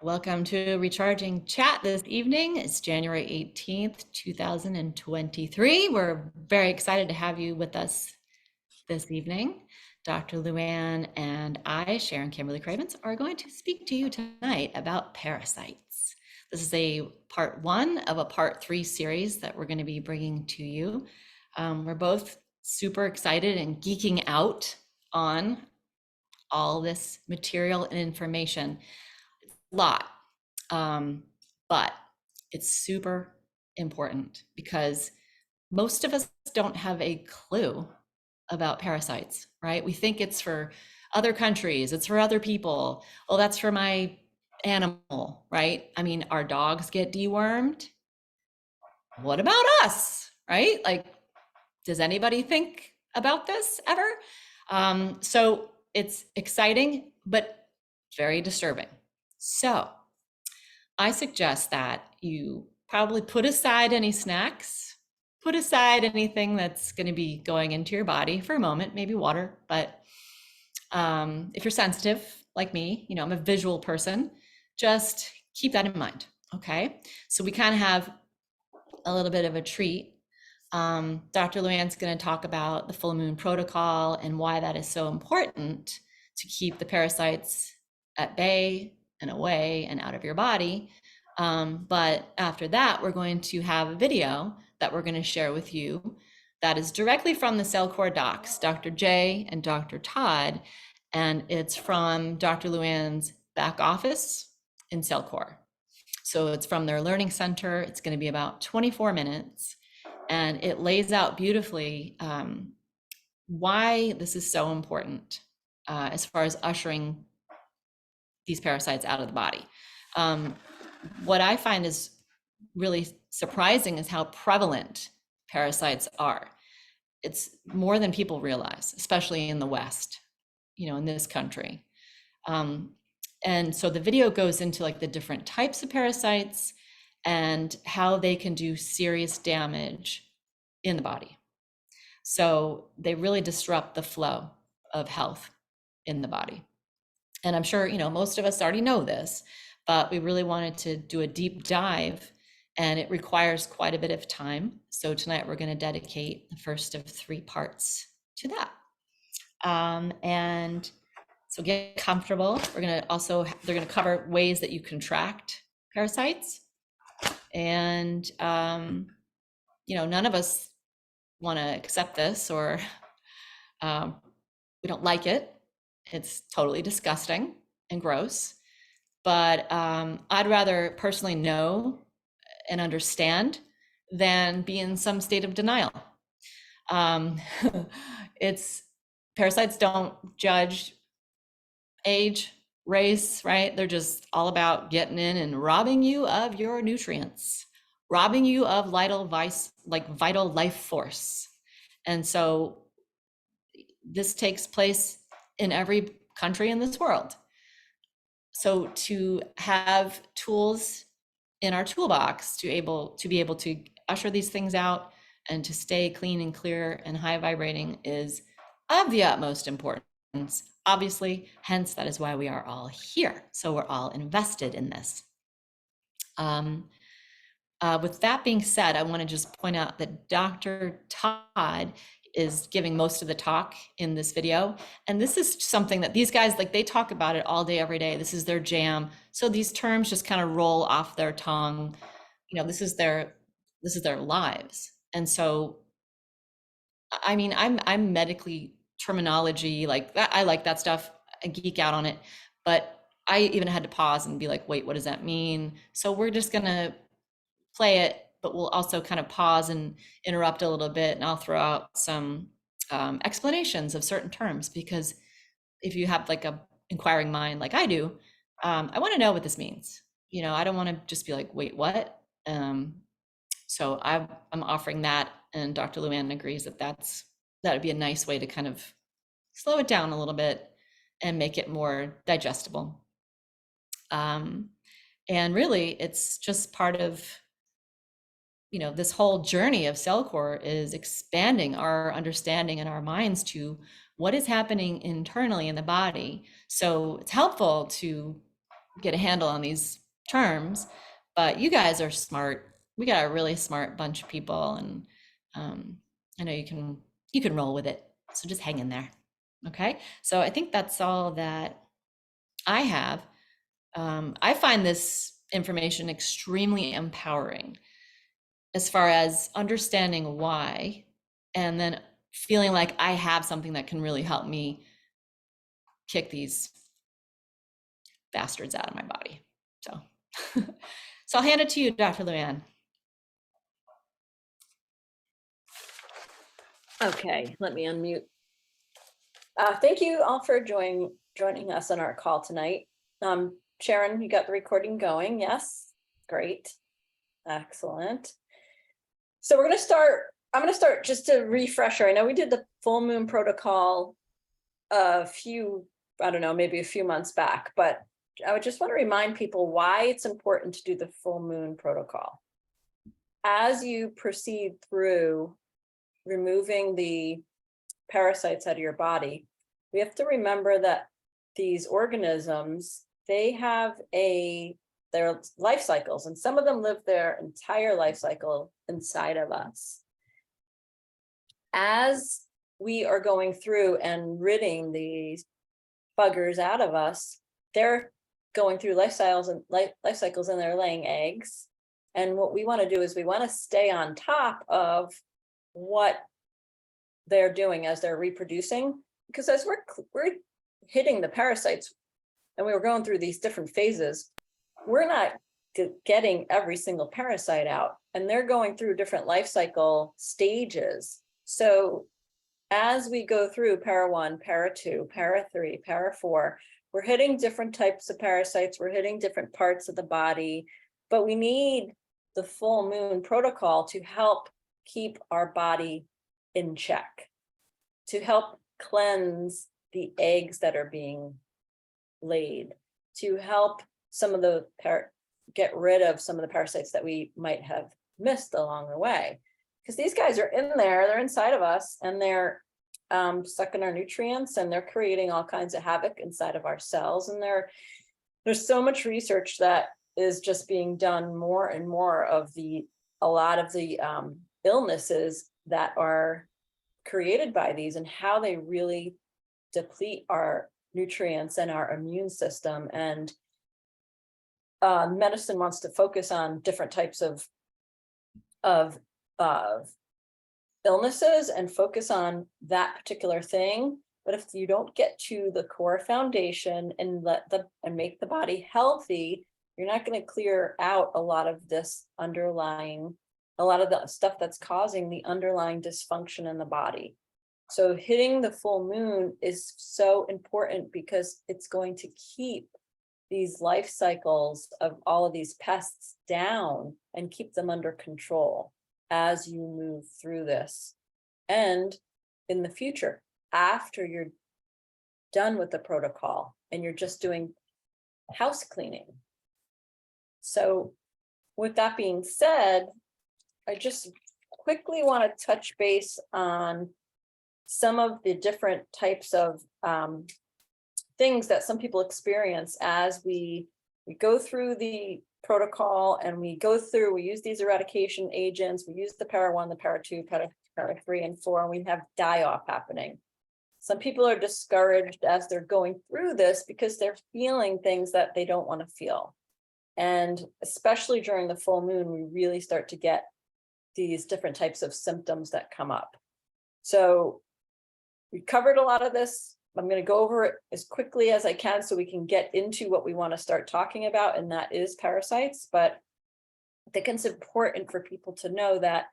Welcome to Recharging Chat this evening. It's January 18th, 2023. We're very excited to have you with us this evening. Dr. LuAnn and I, Sharon Kimberly Cravens, are going to speak to you tonight about parasites. This is a part one of a part three series that we're going to be bringing to you. We're both super excited and geeking out on all this material and information. Lot, but it's super important because most of us don't have a clue about parasites, right? We think it's for other countries, it's for other people. Oh, that's for my animal, right? I mean, our dogs get dewormed. What about us, right? Like, does anybody think about this ever? So it's exciting, but very disturbing. So I suggest that you probably put aside any snacks, put aside anything that's going to be going into your body for a moment, maybe water. But if you're sensitive like me, I'm a visual person, just keep that in mind. Okay. So we kind of have a little bit of a treat. Dr. LuAnn's going to talk about the full moon protocol and why that is so important to keep the parasites at bay and away and out of your body. But after that, we're going to have a video that we're going to share with you that is directly from the Cellcore docs, Dr. J and Dr. Todd, and it's from Dr. LuAnn's back office in Cellcore. So it's from their learning center. It's going to be about 24 minutes, and it lays out beautifully why this is so important as far as ushering these parasites out of the body. What I find is really surprising is how prevalent parasites are. It's more than people realize, especially in the West, in this country. And so the video goes into like the different types of parasites and how they can do serious damage in the body. So they really disrupt the flow of health in the body. And I'm sure, most of us already know this, but we really wanted to do a deep dive, and it requires quite a bit of time. So tonight we're going to dedicate the first of 3 parts to that. And so get comfortable. They're going to cover ways that you contract parasites. And, none of us want to accept this, or we don't like it. It's totally disgusting and gross. But I'd rather personally know and understand than be in some state of denial. Parasites don't judge age, race, right? They're just all about getting in and robbing you of your nutrients, robbing you of vital life force. And so this takes place in every country in this world. So to have tools in our toolbox to be able to usher these things out and to stay clean and clear and high vibrating is of the utmost importance, obviously. Hence, that is why we are all here. So we're all invested in this. With that being said, I want to just point out that Dr. Todd is giving most of the talk in this video. And this is something that these guys, they talk about it all day, every day. This is their jam. So these terms just kind of roll off their tongue. This is their lives. And so, I mean, I'm medically terminology, like that. I like that stuff. I geek out on it. But I even had to pause and be like, wait, what does that mean? So we're just going to play it, but we'll also kind of pause and interrupt a little bit, and I'll throw out some explanations of certain terms, because if you have like a inquiring mind like I do, I want to know what this means. I don't want to just be like, wait, what? So I'm offering that, and Dr. LuAnn agrees that that'd be a nice way to kind of slow it down a little bit and make it more digestible. And really, it's just part of this whole journey of Cellcore is expanding our understanding in our minds to what is happening internally in the body. So it's helpful to get a handle on these terms, but you guys are smart. We got a really smart bunch of people, and I know you can roll with it. So just hang in there. Okay. So I think that's all that I have. I find this information extremely empowering as far as understanding why, and then feeling like I have something that can really help me kick these bastards out of my body. So, so I'll hand it to you, Dr. LuAnn. Okay, let me unmute. Thank you all for joining us on our call tonight. Sharon, you got the recording going? Yes, great, excellent. So we're going to start. I'm going to start just a refresher. I know we did the full moon protocol a few, I don't know, maybe a few months back, but I would just want to remind people why it's important to do the full moon protocol. As you proceed through removing the parasites out of your body, we have to remember that these organisms, they have their life cycles, and some of them live their entire life cycle inside of us. As we are going through and ridding these buggers out of us, they're going through life cycles and they're laying eggs. And what we want to do is we want to stay on top of what they're doing as they're reproducing, because as we're hitting the parasites and we were going through these different phases, we're not getting every single parasite out, and they're going through different life cycle stages. So as we go through para 1, para 2, para 3, para 4, we're hitting different types of parasites, we're hitting different parts of the body, but we need the full moon protocol to help keep our body in check, to help cleanse the eggs that are being laid, to help some of the get rid of some of the parasites that we might have missed along the way. Because these guys are in there, they're inside of us, and they're sucking our nutrients, and they're creating all kinds of havoc inside of our cells. And there's so much research that is just being done more and more of a lot of the illnesses that are created by these, and how they really deplete our nutrients and our immune system. And medicine wants to focus on different types of illnesses and focus on that particular thing. But if you don't get to the core foundation and make the body healthy, you're not going to clear out a lot of this a lot of the stuff that's causing the underlying dysfunction in the body. So hitting the full moon is so important, because it's going to keep these life cycles of all of these pests down and keep them under control as you move through this. And in the future, after you're done with the protocol and you're just doing house cleaning. So with that being said, I just quickly want to touch base on some of the different types of things that some people experience as we go through the protocol, and we use these eradication agents, we use the para 1, the para 2, para 3 and 4, and we have die-off happening. Some people are discouraged as they're going through this because they're feeling things that they don't want to feel. And especially during the full moon, we really start to get these different types of symptoms that come up. So we covered a lot of this. I'm going to go over it as quickly as I can so we can get into what we want to start talking about, and that is parasites. But I think it's important for people to know that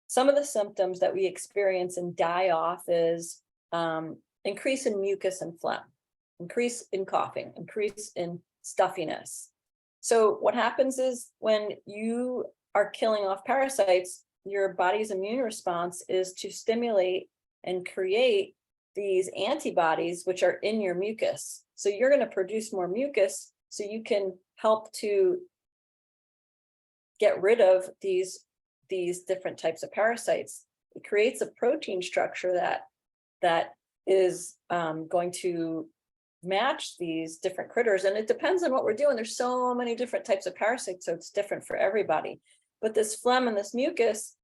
some of the symptoms that we experience in die-off is increase in mucus and phlegm, increase in coughing, increase in stuffiness. So what happens is when you are killing off parasites, your body's immune response is to stimulate and create these antibodies, which are in your mucus. So you're going to produce more mucus so you can help to get rid of these different types of parasites. It creates a protein structure that is going to match these different critters. And it depends on what we're doing. There's so many different types of parasites, so it's different for everybody. But this phlegm and this mucus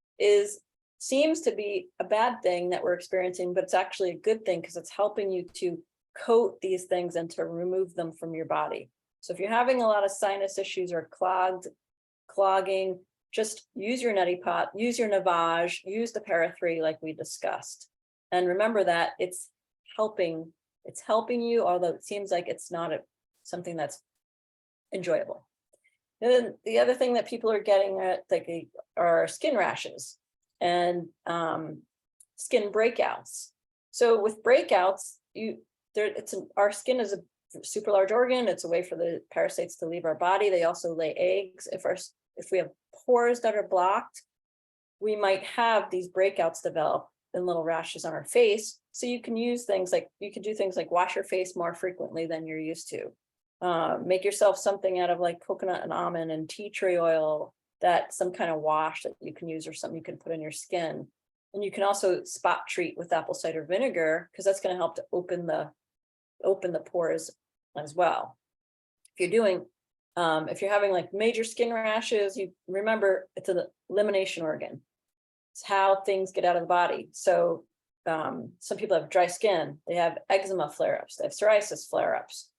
seems to be a bad thing that we're experiencing, but it's actually a good thing because it's helping you to coat these things and to remove them from your body. So if you're having a lot of sinus issues or clogging, just use your neti pot, use your Navage, use the Para 3 like we discussed. And remember that it's helping you, although it seems like it's not something that's enjoyable. And then the other thing that people are getting at are skin rashes and skin breakouts. So with breakouts, our skin is a super large organ. It's a way for the parasites to leave our body. They also lay eggs. If we have pores that are blocked, we might have these breakouts develop and little rashes on our face. So you can do things like wash your face more frequently than you're used to. Make yourself something out of like coconut and almond and tea tree oil, some kind of wash that you can use or something you can put in your skin. And you can also spot treat with apple cider vinegar because that's going to help to open the pores as well. If you're having like major skin rashes, you remember it's an elimination organ. It's how things get out of the body. So some people have dry skin, they have eczema flare-ups, they have psoriasis flare-ups,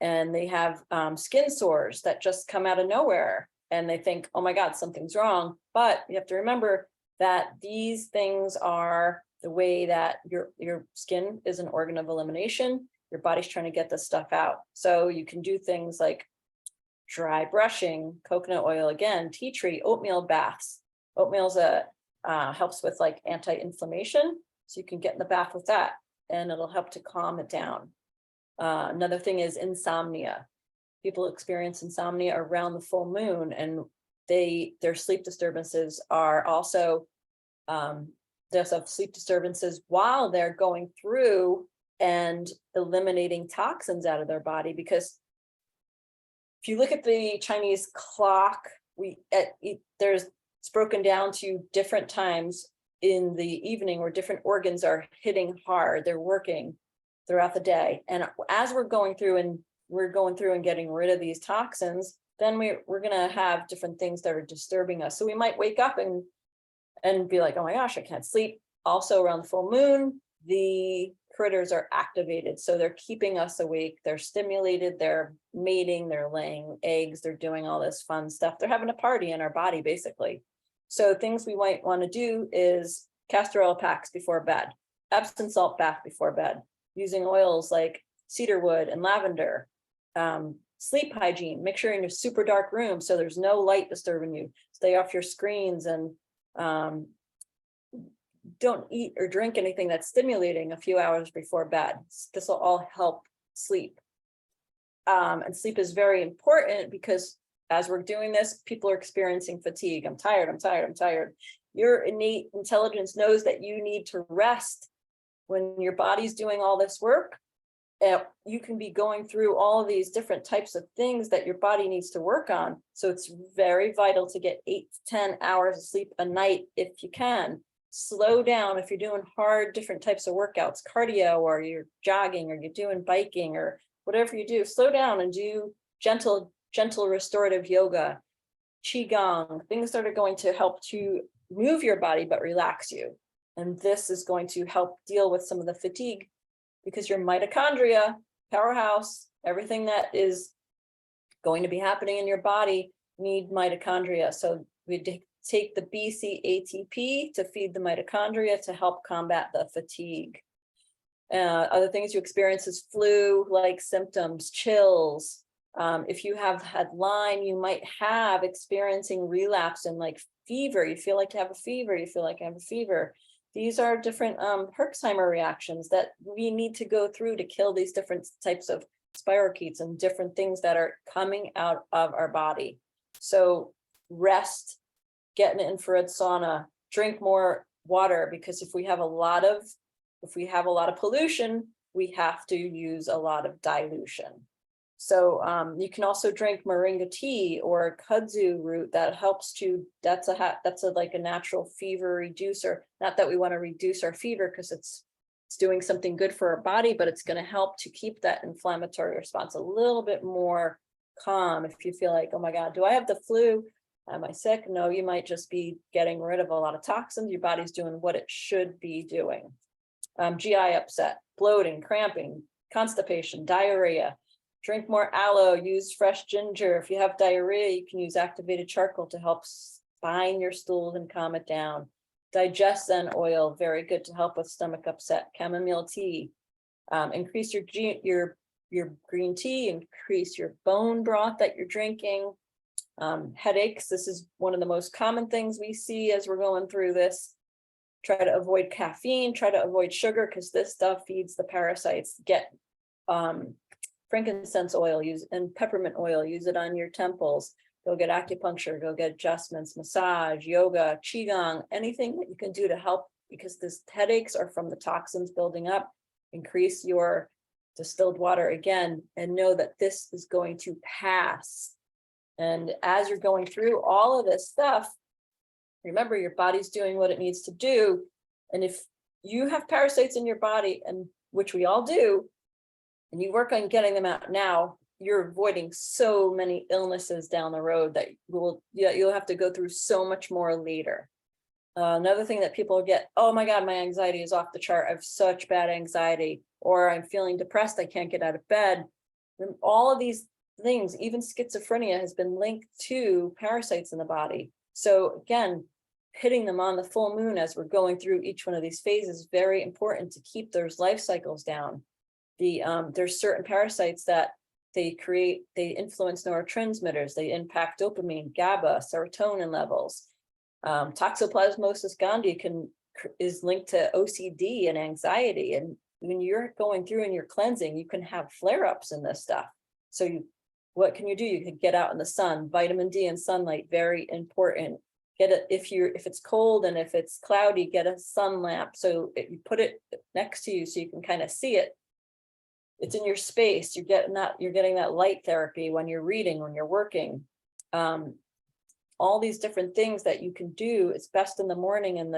and they have skin sores that just come out of nowhere and they think, oh my God, something's wrong. But you have to remember that these things are the way that your skin is an organ of elimination. Your body's trying to get this stuff out. So you can do things like dry brushing, coconut oil, again, tea tree, oatmeal baths. Oatmeal's helps with like anti-inflammation. So you can get in the bath with that and it'll help to calm it down. Another thing is insomnia. People experience insomnia around the full moon and their sleep disturbances are also, there's sleep disturbances while they're going through and eliminating toxins out of their body. Because if you look at the Chinese clock, it's broken down to different times in the evening where different organs are hitting hard. They're working throughout the day. And as we're going through and getting rid of these toxins, then we're going to have different things that are disturbing us. So we might wake up and be like, oh my gosh, I can't sleep. Also around the full moon, the critters are activated. So they're keeping us awake. They're stimulated. They're mating. They're laying eggs. They're doing all this fun stuff. They're having a party in our body, basically. So things we might want to do is castor oil packs before bed, Epsom salt bath before bed, using oils like cedarwood and lavender, sleep hygiene, make sure you're in a super dark room so there's no light disturbing you, stay off your screens, and don't eat or drink anything that's stimulating a few hours before bed. This will all help sleep. And sleep is very important because as we're doing this, people are experiencing fatigue. I'm tired. Your innate intelligence knows that you need to rest. When your body's doing all this work, you can be going through all of these different types of things that your body needs to work on. So it's very vital to get 8 to 10 hours of sleep a night if you can. Slow down if you're doing hard, different types of workouts, cardio, or you're jogging, or you're doing biking, or whatever you do, slow down and do gentle restorative yoga, qigong, things that are going to help to move your body but relax you. And this is going to help deal with some of the fatigue because your mitochondria, powerhouse, everything that is going to be happening in your body need mitochondria. So we take the BC-ATP to feed the mitochondria to help combat the fatigue. Other things you experience is flu-like symptoms, chills. If you have had Lyme, you might have experiencing relapse and like fever. You feel like you have a fever. These are different Herxheimer reactions that we need to go through to kill these different types of spirochetes and different things that are coming out of our body. So rest, get an infrared sauna, drink more water, because if we have a lot of pollution, we have to use a lot of dilution. So you can also drink moringa tea or kudzu root. That helps to, that's like a natural fever reducer. Not that we want to reduce our fever because it's it's doing something good for our body, but it's going to help to keep that inflammatory response a little bit more calm. If you feel like, oh my God, do I have the flu? Am I sick? No, you might just be getting rid of a lot of toxins. Your body's doing what it should be doing. GI upset, bloating, cramping, constipation, diarrhea. Drink more aloe, use fresh ginger. If you have diarrhea, you can use activated charcoal to help spine your stools and calm it down. Digestion oil, very good to help with stomach upset. Chamomile tea. Increase your green tea, increase your bone broth that you're drinking. Headaches, this is one of the most common things we see as we're going through this. Try to avoid caffeine, try to avoid sugar, because this stuff feeds the parasites. Get frankincense oil, use and peppermint oil, use it on your temples. Go get acupuncture, go get adjustments, massage, yoga, qigong, anything that you can do to help, because this headaches are from the toxins building up. Increase your distilled water again, and know that this is going to pass. And as you're going through all of this stuff, remember, your body's doing what it needs to do. And if you have parasites in your body, and which we all do, and you work on getting them out now, you're avoiding so many illnesses down the road that you'll have to go through so much more later. Another thing that people get, oh my God, my anxiety is off the chart. I have such bad anxiety, or I'm feeling depressed. I can't get out of bed. And all of these things, even schizophrenia, has been linked to parasites in the body. So again, hitting them on the full moon as we're going through each one of these phases is very important to keep those life cycles down. There's certain parasites that they influence neurotransmitters, they impact dopamine, GABA, serotonin levels. Toxoplasmosis gondii is linked to OCD and anxiety. And when you're going through and you're cleansing, you can have flare-ups in this stuff. So what can you do? You can get out in the sun. Vitamin D and sunlight, very important. Get it if it's cold and if it's cloudy, get a sun lamp. So you put it next to you so you can kind of see it. It's in your space. You're getting that light therapy when you're reading, when you're working. All these different things that you can do. It's best in the morning and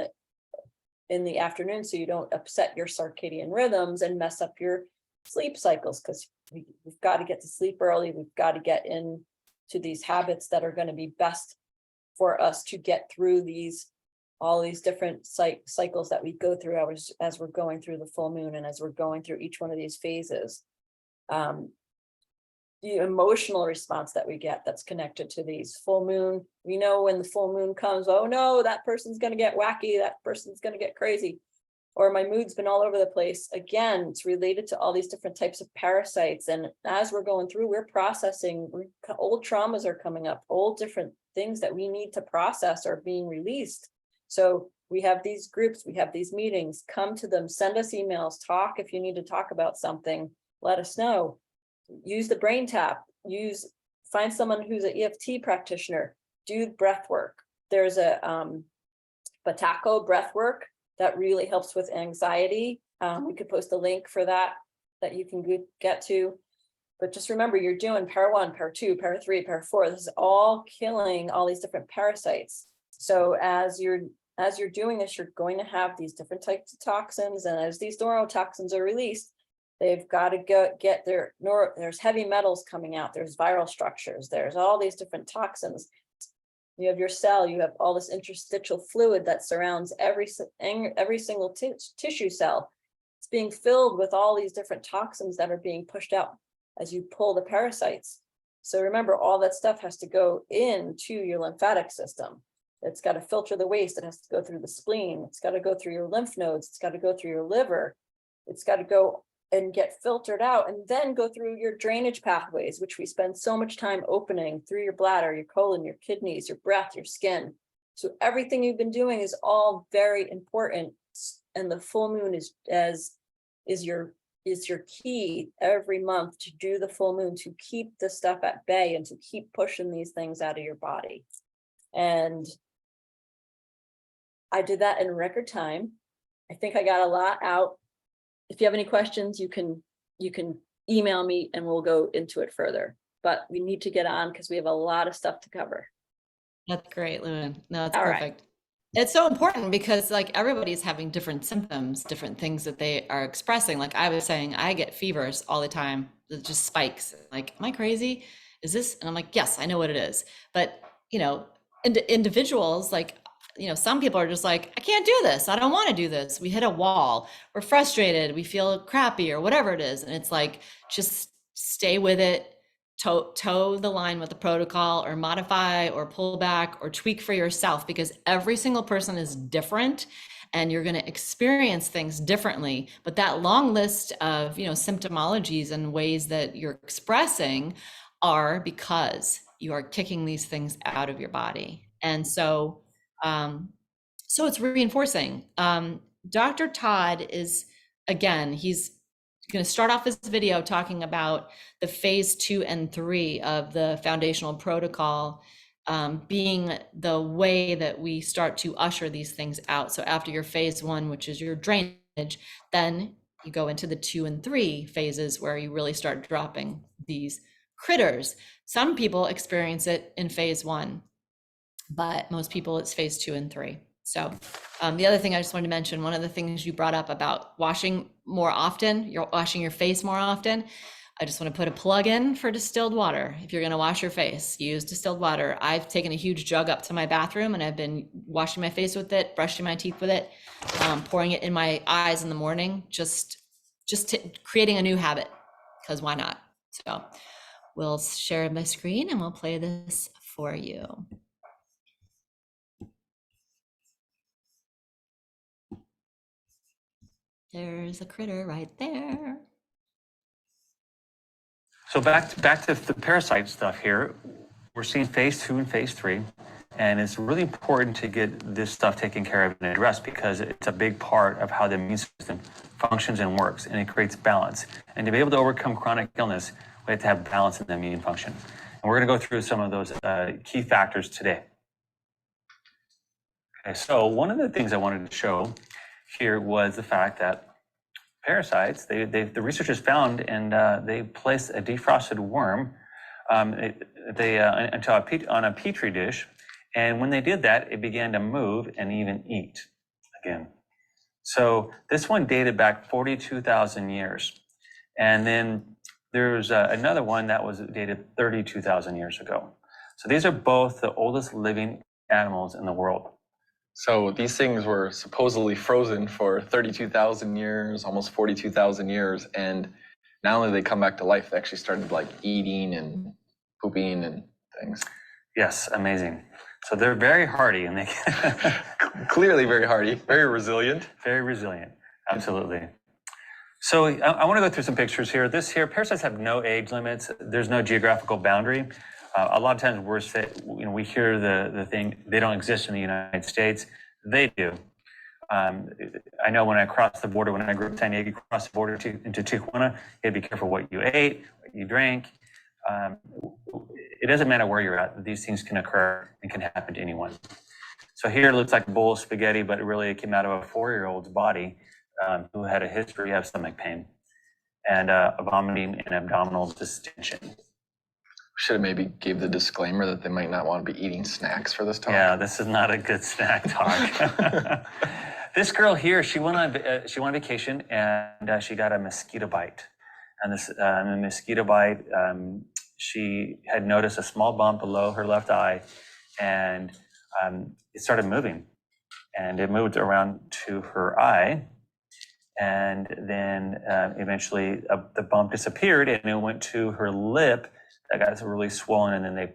in the afternoon, so you don't upset your circadian rhythms and mess up your sleep cycles, because we've got to get to sleep early. We've got to get into these habits that are going to be best for us to get through all these different cycles that we go through as we're going through the full moon and as we're going through each one of these phases. The emotional response that we get that's connected to these full moon. We know when the full moon comes, oh no, that person's going to get wacky, that person's going to get crazy, or my mood's been all over the place. Again, it's related to all these different types of parasites. And as we're going through, we're processing, old traumas are coming up, old different things that we need to process are being released. So we have these groups, we have these meetings, come to them, send us emails, talk if you need to talk about something, let us know. Use the brain tap, find someone who's an EFT practitioner, do breath work. There's a Batako breath work that really helps with anxiety. We could post a link for that you can get to. But just remember, you're doing para 1, para 2, para 3, para 4. This is all killing all these different parasites. So as you're doing this, you're going to have these different types of toxins. And as these neurotoxins are released, they've got to get there's heavy metals coming out. There's viral structures. There's all these different toxins. You have your cell, you have all this interstitial fluid that surrounds every single tissue cell. It's being filled with all these different toxins that are being pushed out as you pull the parasites. So remember, all that stuff has to go into your lymphatic system. It's got to filter the waste. It has to go through the spleen. It's got to go through your lymph nodes. It's got to go through your liver. It's got to go and get filtered out and then go through your drainage pathways, which we spend so much time opening through your bladder, your colon, your kidneys, your breath, your skin. So everything you've been doing is all very important. And the full moon is your key every month to do the full moon, to keep the stuff at bay and to keep pushing these things out of your body. And I did that in record time. I think I got a lot out. If you have any questions, you can email me and we'll go into it further. But we need to get on because we have a lot of stuff to cover. That's great, LuAnn. No, that's All perfect. right. It's so important because like everybody's having different symptoms, different things that they are expressing. Like I was saying, I get fevers all the time. It just spikes. Like, am I crazy? Is this? And I'm like, yes, I know what it is. But you know, individuals like, some people are just like, I can't do this. I don't want to do this. We hit a wall. We're frustrated. We feel crappy or whatever it is. And it's like, just stay with it, toe the line with the protocol, or modify or pull back or tweak for yourself, because every single person is different and you're going to experience things differently. But that long list of, symptomologies and ways that you're expressing are because you are kicking these things out of your body. And um, so it's reinforcing. Dr. Todd is, again, he's going to start off this video talking about the phase 2 and 3 of the foundational protocol, being the way that we start to usher these things out. So after your phase 1, which is your drainage, then you go into the 2 and 3 phases where you really start dropping these critters. Some people experience it in phase 1, but most people it's phase 2 and 3. So the other thing I just wanted to mention, one of the things you brought up about washing more often, you're washing your face more often. I just want to put a plug in for distilled water. If you're going to wash your face, use distilled water. I've taken a huge jug up to my bathroom and I've been washing my face with it, brushing my teeth with it, pouring it in my eyes in the morning, just creating a new habit, because why not? So we'll share my screen and we'll play this for you. There's a critter right there. So back to the parasite stuff here. We're seeing phase 2 and phase 3, and it's really important to get this stuff taken care of and addressed, because it's a big part of how the immune system functions and works, and it creates balance. And to be able to overcome chronic illness, we have to have balance in the immune function. And we're going to go through some of those key factors today. Okay, so one of the things I wanted to show here was the fact that parasites, the researchers found, and they placed a defrosted worm on a petri dish, and when they did that, it began to move and even eat again. So this one dated back 42,000 years, and then there's another one that was dated 32,000 years ago. So these are both the oldest living animals in the world. So these things were supposedly frozen for 32,000 years, almost 42,000 years, and not only did they come back to life, they actually started like eating and pooping and things. Yes, amazing. So they're very hardy, and they Clearly very hardy, very resilient. Very resilient, absolutely. So I want to go through some pictures here. Parasites have no age limits. There's no geographical boundary. A lot of times we hear the thing, they don't exist in the United States. They do. I know when I crossed the border, when I grew up in San Diego, crossed the border into Tijuana, you had to be careful what you ate, what you drank. It doesn't matter where you're at. These things can occur and can happen to anyone. So here it looks like a bowl of spaghetti, but really it came out of a 4-year-old's body who had a history of stomach pain and vomiting and abdominal distension. Should have maybe gave the disclaimer that they might not want to be eating snacks for this talk. Yeah, this is not a good snack talk. This girl here, she went on vacation, and she got a mosquito bite. And this mosquito bite, she had noticed a small bump below her left eye, and it started moving, and it moved around to her eye, and then eventually the bump disappeared, and it went to her lip. That got really swollen, and then they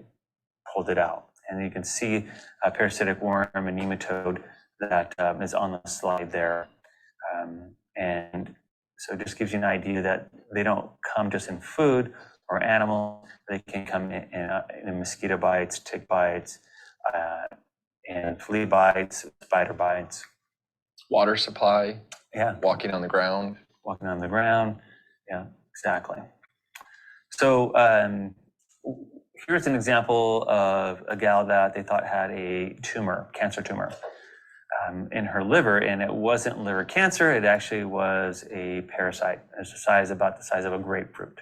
pulled it out. And you can see a parasitic worm, a nematode, that is on the slide there. And so it just gives you an idea that they don't come just in food or animal. They can come in mosquito bites, tick bites, and flea bites, spider bites. Water supply. Yeah. Walking on the ground. Walking on the ground. Yeah, exactly. So here's an example of a gal that they thought had a tumor, cancer tumor, in her liver, and it wasn't liver cancer. It actually was a parasite. It's about the size of a grapefruit.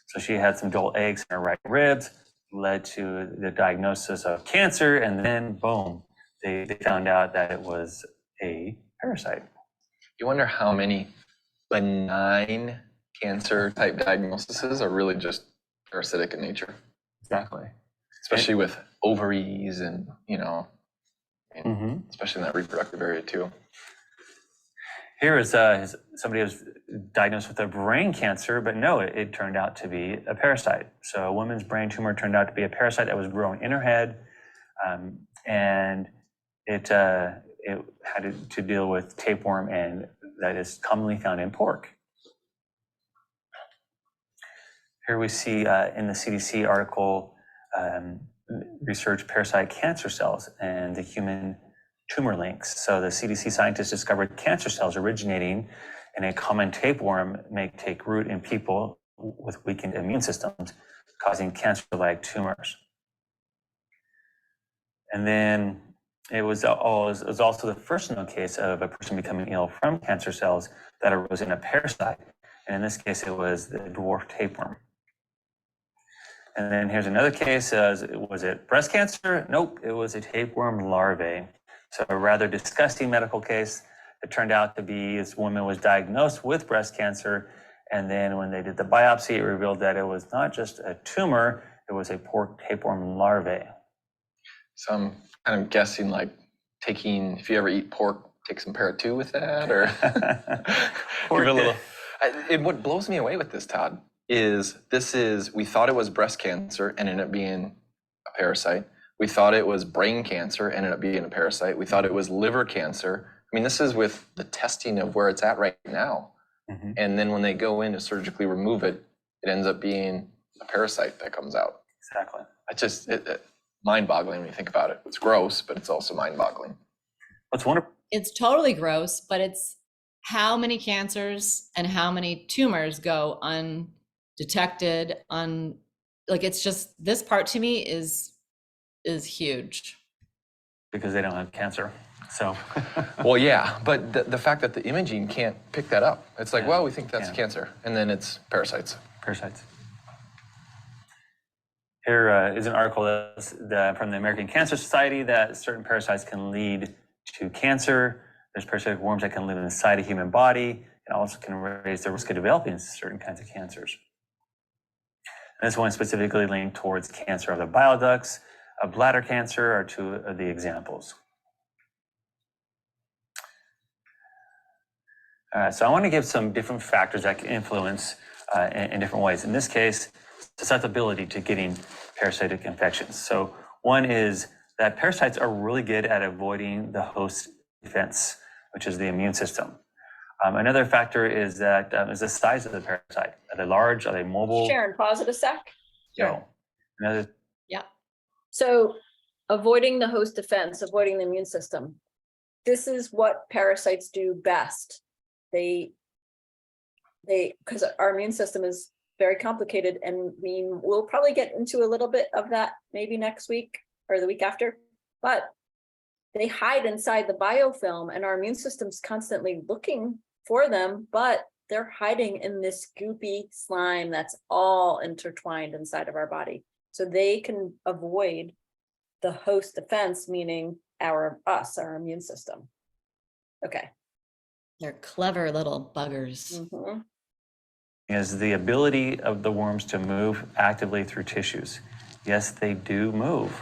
So she had some dull eggs in her right ribs, led to the diagnosis of cancer, and then boom, they found out that it was a parasite. You wonder how many benign cancer type diagnoses are really just parasitic in nature, Exactly. especially with ovaries and, Mm-hmm. especially in that reproductive area too. Here is somebody was diagnosed with a brain cancer, but no, it turned out to be a parasite. So a woman's brain tumor turned out to be a parasite that was growing in her head, and it had to deal with tapeworm, and that is commonly found in pork. Here we see in the CDC article, research parasite cancer cells and the human tumor links. So the CDC scientists discovered cancer cells originating in a common tapeworm may take root in people with weakened immune systems, causing cancer-like tumors. And then it was also the first known case of a person becoming ill from cancer cells that arose in a parasite. And in this case, it was the dwarf tapeworm. And then here's another case. Was it breast cancer? Nope, it was a tapeworm larvae. So a rather disgusting medical case. It turned out to be this woman was diagnosed with breast cancer. And then when they did the biopsy, it revealed that it was not just a tumor, it was a pork tapeworm larvae. So I'm kind of guessing like if you ever eat pork, take some para-2 with that, or give it a little. What blows me away with this, Todd, is we thought it was breast cancer and ended up being a parasite. We thought it was brain cancer, ended up being a parasite. We thought it was liver cancer. I mean, this is with the testing of where it's at right now. Mm-hmm. And then when they go in to surgically remove it, it ends up being a parasite that comes out. Exactly. It's mind-boggling when you think about it. It's gross, but it's also mind-boggling. What's wonderful? It's totally gross, but it's how many cancers and how many tumors go undetected, it's just, this part to me is huge. Because they don't have cancer. So, well, yeah, but the fact that the imaging can't pick that up. It's like, well, we think that's cancer, and then it's parasites. Parasites. Here is an article from the American Cancer Society that certain parasites can lead to cancer. There's parasitic worms that can live inside a human body and also can raise the risk of developing certain kinds of cancers. And this one specifically linked towards cancer of the bile ducts. Bladder cancer are two of the examples. So I want to give some different factors that can influence in different ways. In this case, susceptibility to getting parasitic infections. So one is that parasites are really good at avoiding the host defense, which is the immune system. Another factor is is the size of the parasite. Are they large? Are they mobile? Sharon, pause it a sec. Sure. Another. Yeah. So avoiding the host defense, avoiding the immune system. This is what parasites do best. Because our immune system is very complicated, and we'll probably get into a little bit of that maybe next week or the week after, but they hide inside the biofilm, and our immune system's constantly looking for them, but they're hiding in this goopy slime that's all intertwined inside of our body. So they can avoid the host defense, meaning our immune system. Okay. They're clever little buggers. Mm-hmm. Is the ability of the worms to move actively through tissues. Yes, they do move.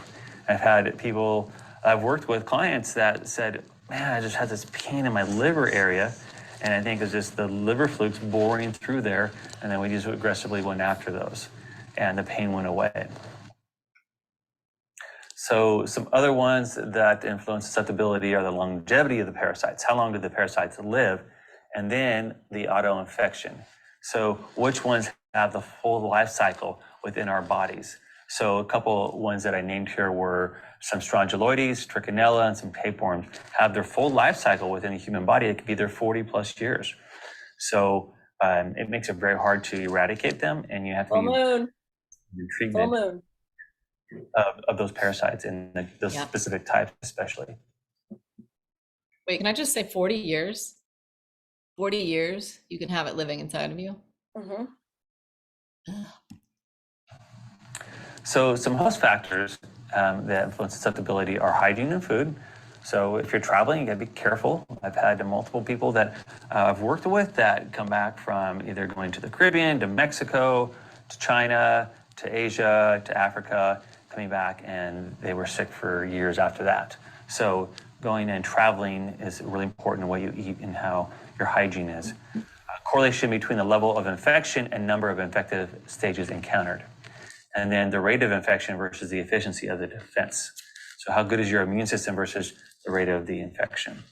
I've worked with clients that said, man, I just had this pain in my liver area, and I think it's just the liver flukes boring through there, and then we just aggressively went after those, and the pain went away. So some other ones that influence susceptibility are the longevity of the parasites. How long do the parasites live? And then the autoinfection. So which ones have the full life cycle within our bodies? So a couple ones that I named here were some strongyloides, trichinella, and some tapeworms have their full life cycle within the human body. It could be their 40 plus years. So it makes it very hard to eradicate them, and you have to be treatment of those parasites and those specific types especially. Wait, can I just say 40 years? 40 years, you can have it living inside of you? Mm-hmm. So some host factors that influence susceptibility are hygiene in food. So if you're traveling, you gotta be careful. I've had multiple people that I've worked with that come back from either going to the Caribbean, to Mexico, to China, to Asia, to Africa, coming back, and they were sick for years after that. So going and traveling is really important in what you eat and how your hygiene is. Correlation between the level of infection and number of infective stages encountered. And then the rate of infection versus the efficiency of the defense. So how good is your immune system versus the rate of the infection?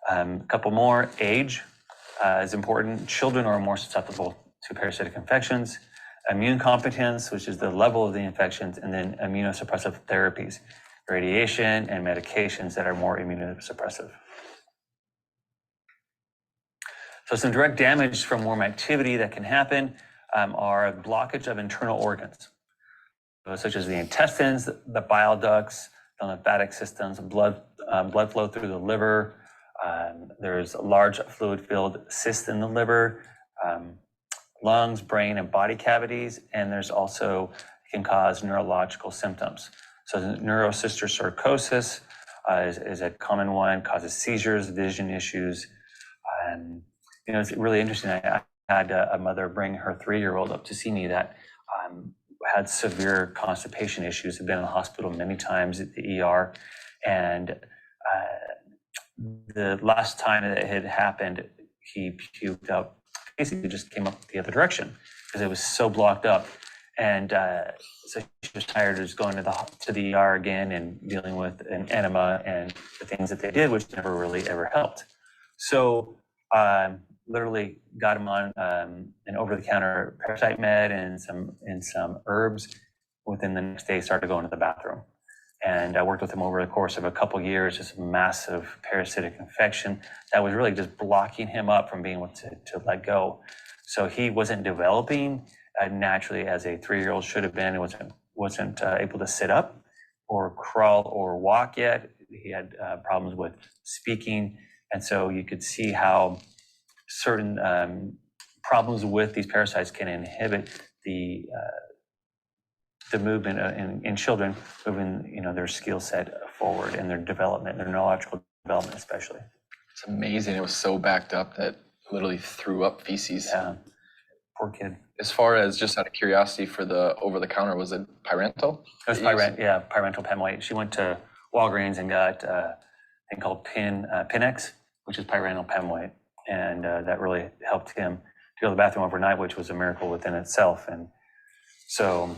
A couple more. Age is important. Children are more susceptible to parasitic infections. Immune competence, which is the level of the infections, and then immunosuppressive therapies, radiation and medications that are more immunosuppressive. So some direct damage from warm activity that can happen are blockage of internal organs, such as the intestines, the bile ducts, the lymphatic systems, blood flow through the liver. There's large fluid-filled cysts in the liver, lungs, brain, and body cavities, and there's also can cause neurological symptoms. So neurocysticercosis is a common one, causes seizures, vision issues. It's really interesting. I had a mother bring her 3-year-old up to see me that had severe constipation issues, had been in the hospital many times at the ER. And the last time that it had happened, he puked up, basically just came up the other direction because it was so blocked up. And so she was tired of just going to the ER again and dealing with an enema and the things that they did, which never really ever helped. So literally got him on an over-the-counter parasite med and some herbs. Within the next day, started going to the bathroom. And I worked with him over the course of a couple years, just a massive parasitic infection that was really just blocking him up from being able to let go. So he wasn't developing naturally as a 3-year-old should have been. He wasn't able to sit up or crawl or walk yet. He had problems with speaking. And so you could see how certain problems with these parasites can inhibit the movement in children, moving their skill set forward and their development, their neurological development especially. It's amazing. It was so backed up that literally threw up feces. Yeah, poor kid. As far as just out of curiosity for the over-the-counter, was it Pyrantel? It was Pyrantel Pemwhite. She went to Walgreens and got a thing called Pinex, which is Pyrantel Pemwhite. And that really helped him to go to the bathroom overnight, which was a miracle within itself. And so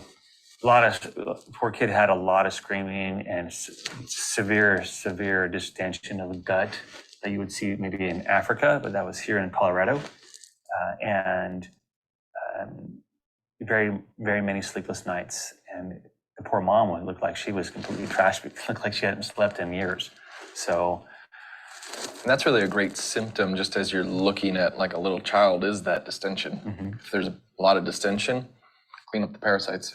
poor kid had a lot of screaming and severe distension of the gut that you would see maybe in Africa, but that was here in Colorado. And very, very many sleepless nights. And the poor mom looked like she was completely trashed. It looked like she hadn't slept in years. So. And that's really a great symptom, just as you're looking at like a little child, is that distension. Mm-hmm. If there's a lot of distension, clean up the parasites.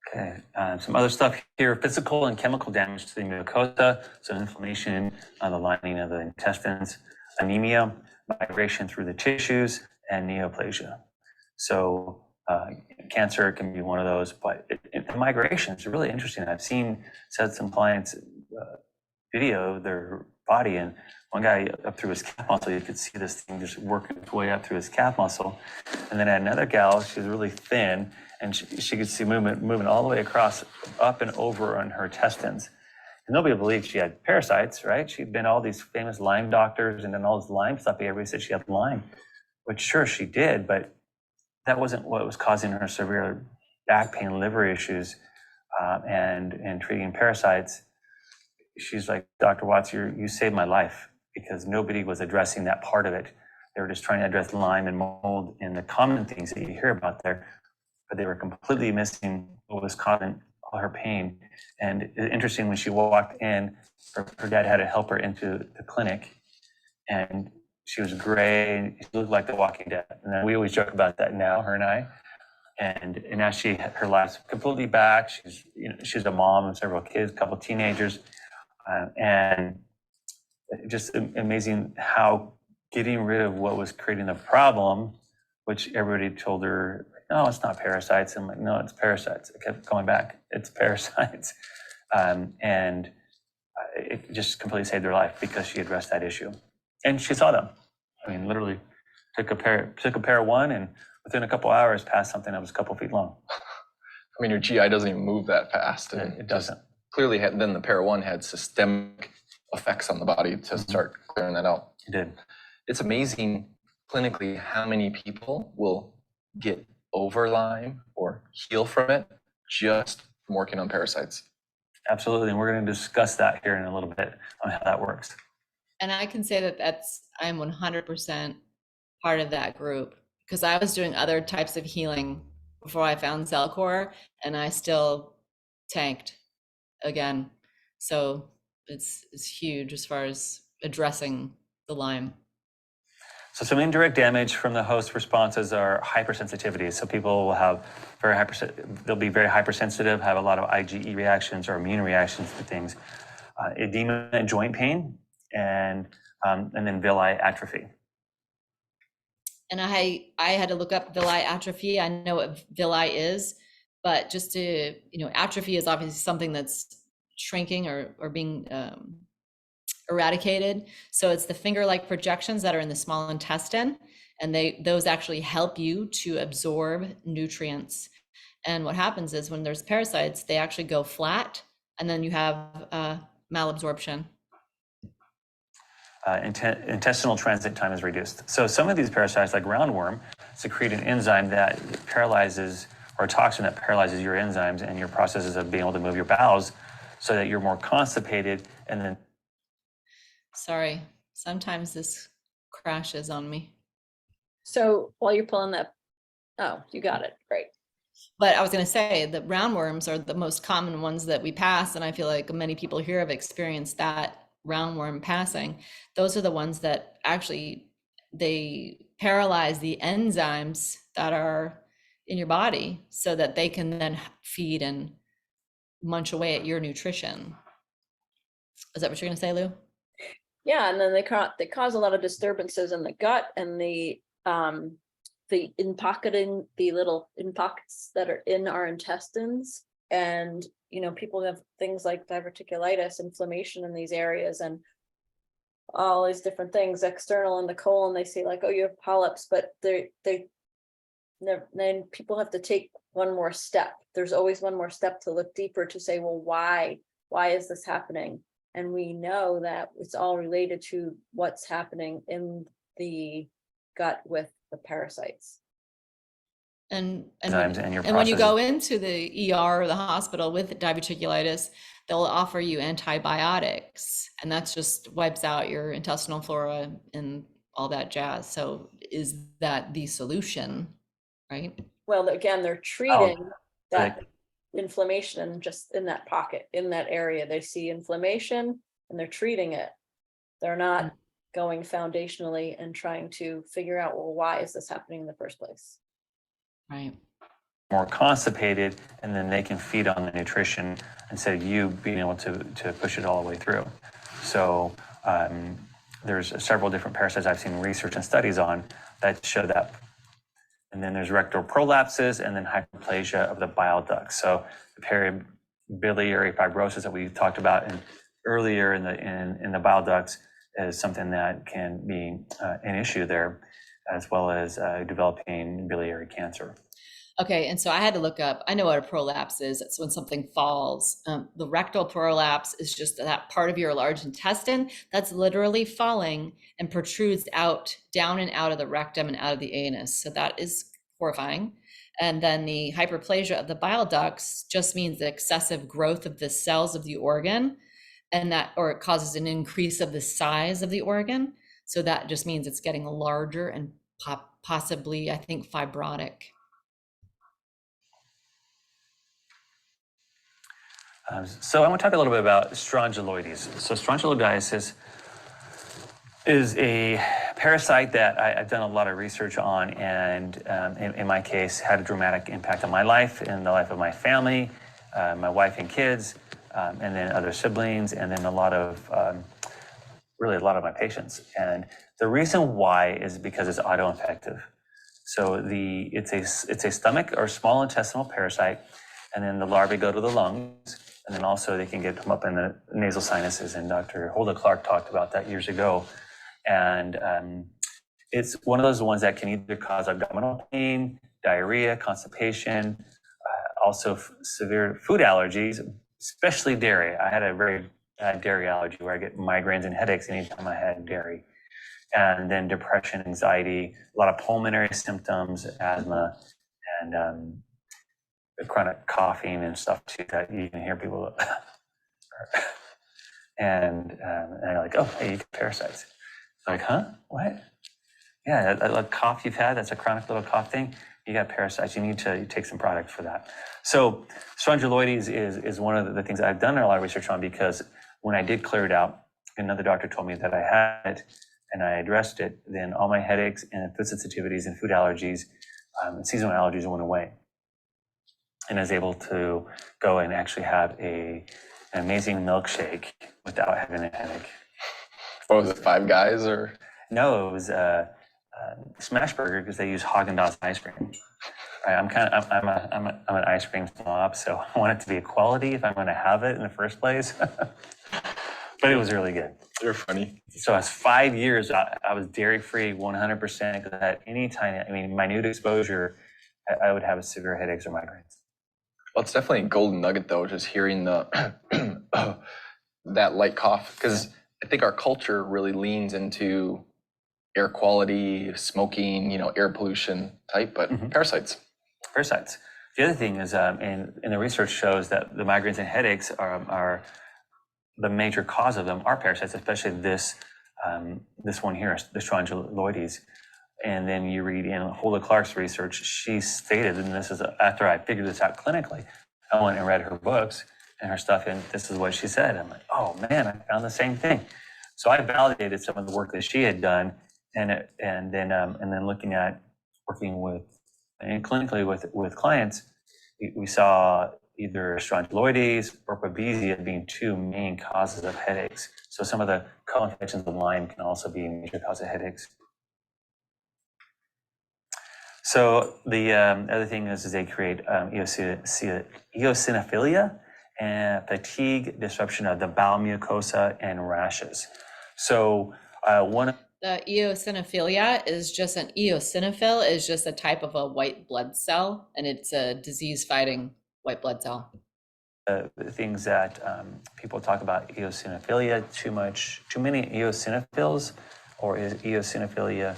Okay, some other stuff here, physical and chemical damage to the mucosa, so inflammation on the lining of the intestines, anemia, migration through the tissues, and neoplasia. So cancer can be one of those, but the migration is really interesting. I've seen some clients video their body, and one guy up through his calf muscle, you could see this thing just working its way up through his calf muscle. And then I had another gal, she was really thin, and she could see moving all the way across, up and over on her intestines. And nobody believed she had parasites, right? She'd been all these famous Lyme doctors and then all this Lyme stuff. Everybody said she had Lyme, which sure she did, but that wasn't what was causing her severe back pain, liver issues, and treating parasites. She's like, Dr. Watts, you saved my life, because nobody was addressing that part of it. They were just trying to address Lyme and mold and the common things that you hear about there, but they were completely missing what was causing all her pain. And interesting, when she walked in, her dad had to help her into the clinic, and she was gray. She looked like the Walking Dead. And then we always joke about that now, her and I. And now her life's completely back. She's a mom of several kids, a couple of teenagers. And just amazing how getting rid of what was creating the problem, which everybody told her no, it's not parasites. I'm like, no, it's parasites. I kept going back, it's parasites. And it just completely saved her life because she addressed that issue. And she saw them. I mean, literally took a pair of one, and within a couple hours passed something that was a couple feet long. I mean, your GI doesn't even move that fast. And It doesn't. Clearly, then the pair one had systemic effects on the body to start clearing that out. It did. It's amazing clinically how many people will get over Lyme or heal from it just from working on parasites. Absolutely. And we're going to discuss that here in a little bit on how that works. And I can say that I'm 100% part of that group, because I was doing other types of healing before I found Cellcore, and I still tanked again. So it's huge as far as addressing the Lyme. So some indirect damage from the host responses are hypersensitivity. So people will have they'll be very hypersensitive, have a lot of IgE reactions or immune reactions to things, edema and joint pain, and then villi atrophy. And I had to look up villi atrophy. I know what villi is, but just to, atrophy is obviously something that's shrinking or being eradicated. So it's the finger-like projections that are in the small intestine, and those actually help you to absorb nutrients. And what happens is when there's parasites, they actually go flat, and then you have malabsorption. Intestinal transit time is reduced. So some of these parasites, like roundworm, secrete an enzyme that paralyzes, or a toxin that paralyzes your enzymes and your processes of being able to move your bowels, so that you're more constipated. And then, sorry, sometimes this crashes on me. So while you're pulling that, oh, you got it, great. But I was going to say that roundworms are the most common ones that we pass, and I feel like many people here have experienced that roundworm passing. Those are the ones that actually, they paralyze the enzymes that are in your body so that they can then feed and munch away at your nutrition. Is that what you're going to say, Lou? Yeah, and then they cause a lot of disturbances in the gut and the in-pocketing, the little in-pockets that are in our intestines. And, people have things like diverticulitis, inflammation in these areas, and all these different things external in the colon. They say like, oh, you have polyps, but then people have to take one more step. There's always one more step to look deeper to say, well, why is this happening? And we know that it's all related to what's happening in the gut with the parasites. And your when you go into the ER or the hospital with diverticulitis, they'll offer you antibiotics, and that's just wipes out your intestinal flora and all that jazz. So is that the solution, right? Well, again, they're treating that inflammation just in that pocket, in that area. They see inflammation and they're treating it. They're not going foundationally and trying to figure out, well, why is this happening in the first place? Right. more constipated, and then they can feed on the nutrition instead of you being able to push it all the way through. So there's several different parasites I've seen research and studies on that show that. And then there's rectal prolapses and then hyperplasia of the bile ducts. So the biliary fibrosis that we talked about earlier in the bile ducts is something that can be an issue there, as well as developing biliary cancer. Okay, and so I had to look up, I know what a prolapse is. It's when something falls. The rectal prolapse is just that part of your large intestine that's literally falling and protrudes out, down and out of the rectum and out of the anus. So that is horrifying. And then the hyperplasia of the bile ducts just means the excessive growth of the cells of the organ, and that, or it causes an increase of the size of the organ. So that just means it's getting larger and possibly, I think, fibrotic. So I want to talk a little bit about strongyloides. So strongyloidiasis is a parasite that I've done a lot of research on, and in my case, had a dramatic impact on my life and the life of my family, my wife and kids, and then other siblings, and then really a lot of my patients. And the reason why is because it's autoinfective. So it's a stomach or small intestinal parasite, and then the larvae go to the lungs, and then also they can get them up in the nasal sinuses. And Dr. Hulda Clark talked about that years ago. And it's one of those ones that can either cause abdominal pain, diarrhea, constipation, also severe food allergies, especially dairy. I had a very bad dairy allergy where I get migraines and headaches anytime I had dairy. And then depression, anxiety, a lot of pulmonary symptoms, asthma, and chronic coughing and stuff too, that you can hear people. and you're like, oh, hey, you get parasites. Like, huh? What? Yeah, that cough you've had, that's a chronic little cough thing. You got parasites. You need to take some product for that. So strongyloides is one of the things I've done a lot of research on, because when I did clear it out, another doctor told me that I had it and I addressed it, then all my headaches and food sensitivities and food allergies, and seasonal allergies went away. And I was able to go and actually have an amazing milkshake without having a headache. What was it, Five Guys or? No, it was Smashburger, because they use Haagen-Dazs ice cream. Right, I'm an ice cream snob, so I want it to be a quality if I'm going to have it in the first place. But it was really good. You're funny. So it's 5 years. I was dairy-free 100%, because at any time, I mean, minute exposure, I would have severe headaches or migraines. Well, it's definitely a golden nugget, though, just hearing the that light cough, because I think our culture really leans into air quality, smoking, air pollution type, but parasites. Parasites. The other thing is, and the research shows that the migraines and headaches are the major cause of them are parasites, especially this one here, the strongyloides. And then you read in Hulda Clark's research, she stated, and this is after I figured this out clinically, I went and read her books and her stuff, and this is what she said. I'm like, oh man, I found the same thing. So I validated some of the work that she had done, and then looking at working with and clinically with clients, we saw either strongyloides or babesia being two main causes of headaches. So some of the co-infections of Lyme can also be a major cause of headaches. So the other thing is they create eosinophilia and fatigue, disruption of the bowel mucosa, and rashes. So the eosinophilia is just an eosinophil is just a type of a white blood cell, and it's a disease-fighting white blood cell. The things that people talk about eosinophilia too many eosinophils, or is eosinophilia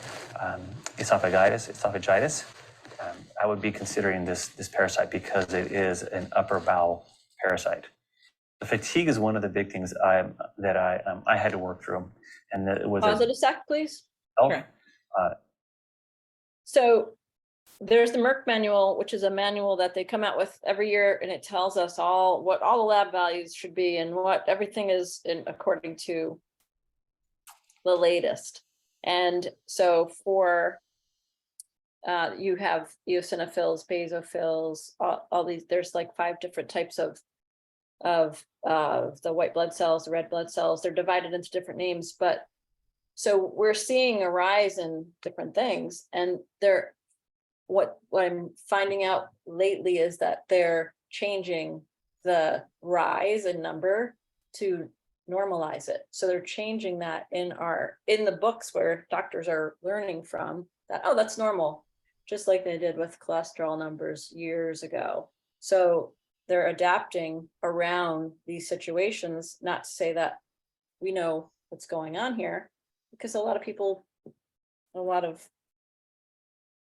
esophagitis. I would be considering this parasite because it is an upper bowel parasite. The fatigue is one of the big things I had to work through, and it was. Pause it a sec, please. Oh, Sure. So there's the Merck manual, which is a manual that they come out with every year, and it tells us what all the lab values should be and what everything is according to the latest. And so for you have eosinophils, basophils, all these. There's like 5 different types of the white blood cells, the red blood cells. They're divided into different names, but so we're seeing a rise in different things, and what I'm finding out lately is that they're changing the rise in number to normalize it. So they're changing that in the books where doctors are learning from that, oh, that's normal, just like they did with cholesterol numbers years ago. So they're adapting around these situations, not to say that we know what's going on here, because a lot of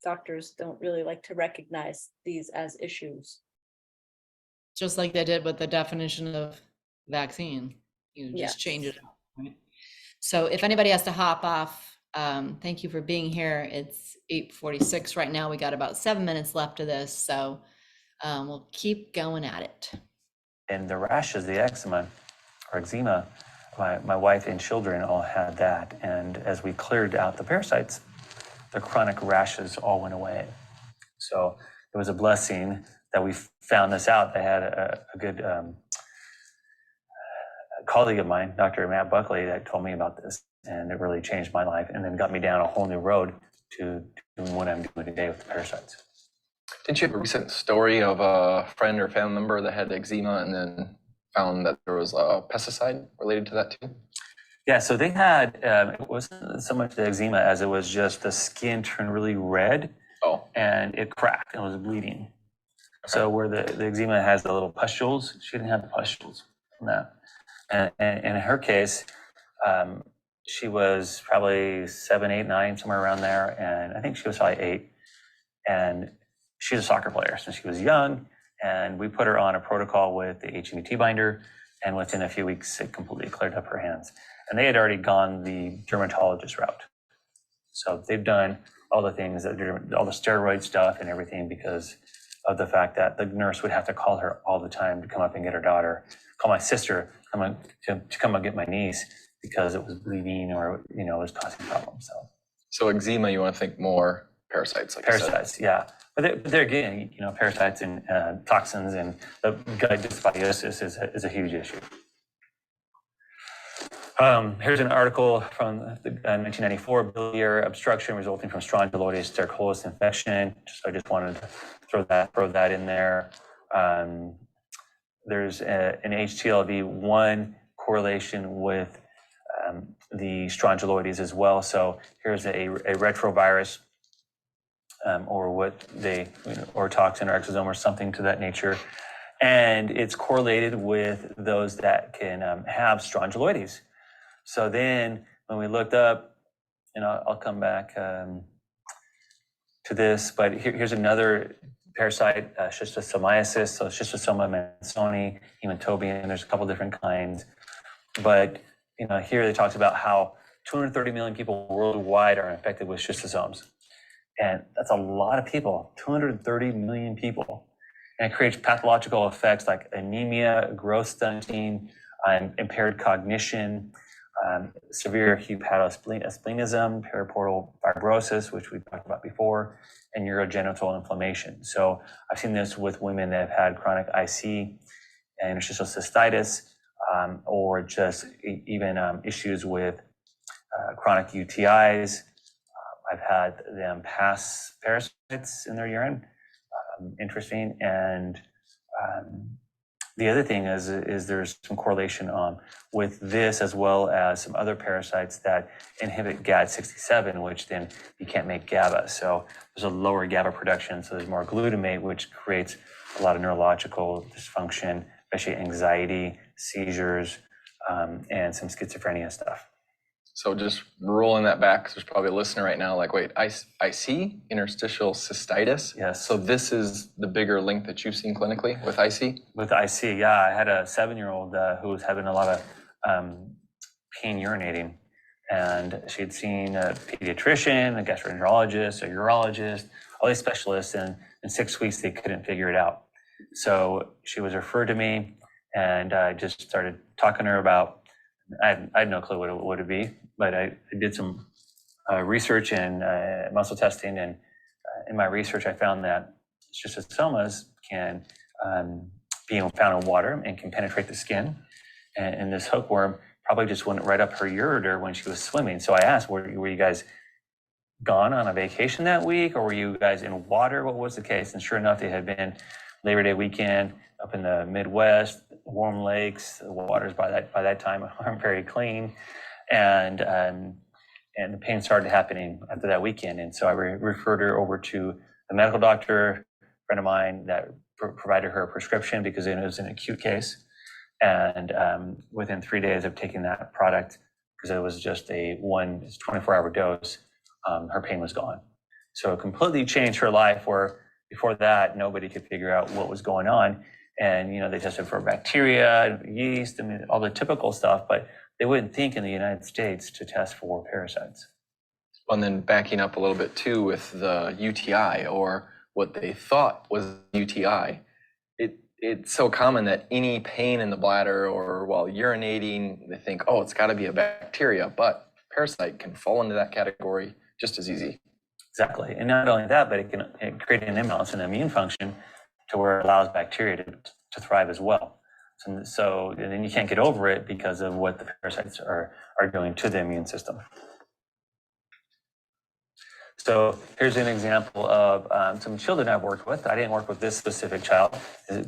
doctors don't really like to recognize these as issues. Just like they did with the definition of vaccine. You just change it up, right? So if anybody has to hop off, thank you for being here. It's 8:46 right now. We got about 7 minutes left of this, so we'll keep going at it. And the rashes, the eczema, my wife and children all had that. And as we cleared out the parasites, the chronic rashes all went away. So it was a blessing that we found this out. I had a good colleague of mine, Dr. Matt Buckley, that told me about this, and it really changed my life and then got me down a whole new road to doing what I'm doing today with the parasites. Didn't you have a recent story of a friend or family member that had eczema and then found that there was a pesticide related to that too? Yeah, so they had, it wasn't so much the eczema as it was just the skin turned really red Oh, and it cracked and was bleeding. So where the eczema has the little pustules, she didn't have the pustules from that. And in her case, she was probably 7, 8, 9, somewhere around there. And I think she was probably 8. And she's a soccer player since she was young. And we put her on a protocol with the HMET binder. And within a few weeks, it completely cleared up her hands. And they had already gone the dermatologist route. So they've done all the things, all the steroid stuff and everything because of the fact that the nurse would have to call her all the time to come up and get her daughter, call my sister to come and get my niece because it was bleeding or, it was causing problems. so eczema, you want to think more parasites, like you said. Parasites, yeah. But they're again, parasites and toxins and the gut dysbiosis is a huge issue. Here's an article from 1994, biliary obstruction resulting from strongyloides stercolis infection. I just wanted to throw that in there. There's an HTLV1 correlation with the strongyloides as well. So here's a retrovirus or toxin or exosome or something to that nature. And it's correlated with those that can have strongyloides. So then when we looked up, I'll come back to this, but here's another parasite, schistosomiasis. So Schistosoma mansoni, hematobium, there's a couple different kinds. But here they talked about how 230 million people worldwide are infected with schistosomes. And that's a lot of people, 230 million people. And it creates pathological effects like anemia, growth stunting, impaired cognition, severe hepatosplenism, periportal fibrosis, which we talked about before, and urogenital inflammation. So I've seen this with women that have had chronic IC and interstitial cystitis, or just even issues with chronic UTIs. I've had them pass parasites in their urine. Interesting. And the other thing is there's some correlation with this as well as some other parasites that inhibit GAD67, which then you can't make GABA. So there's a lower GABA production. So there's more glutamate, which creates a lot of neurological dysfunction, especially anxiety, seizures, and some schizophrenia stuff. So just rolling that back, 'cause there's probably a listener right now like, wait, I see interstitial cystitis? Yes. So this is the bigger link that you've seen clinically with IC? With IC, yeah. I had a 7-year-old who was having a lot of pain urinating. And she'd seen a pediatrician, a gastroenterologist, a urologist, all these specialists. And in 6 weeks, they couldn't figure it out. So she was referred to me, and I just started talking to her about, I had no clue what it would be, but I did some research and muscle testing, and in my research, I found that schistosomas can be found in water and can penetrate the skin, and this hookworm probably just went right up her ureter when she was swimming. So I asked, were you guys gone on a vacation that week, or were you guys in water? What was the case? And sure enough, they had been Labor Day weekend up in the Midwest, warm lakes. The waters by that time aren't very clean, and the pain started happening after that weekend. And so I referred her over to a medical doctor, friend of mine, that provided her a prescription because it was an acute case. And within 3 days of taking that product, because it was just a 24-hour dose, her pain was gone. So it completely changed her life, where before that, nobody could figure out what was going on. And, they tested for bacteria, yeast, all the typical stuff, but they wouldn't think in the United States to test for parasites. And then backing up a little bit too with the UTI, or what they thought was UTI. It's so common that any pain in the bladder or while urinating, they think, oh, it's got to be a bacteria, but parasite can fall into that category just as easy. Exactly. And not only that, but it can create an imbalance in the immune function to where it allows bacteria to thrive as well. So and then you can't get over it because of what the parasites are doing to the immune system. So here's an example of some children I've worked with. I didn't work with this specific child,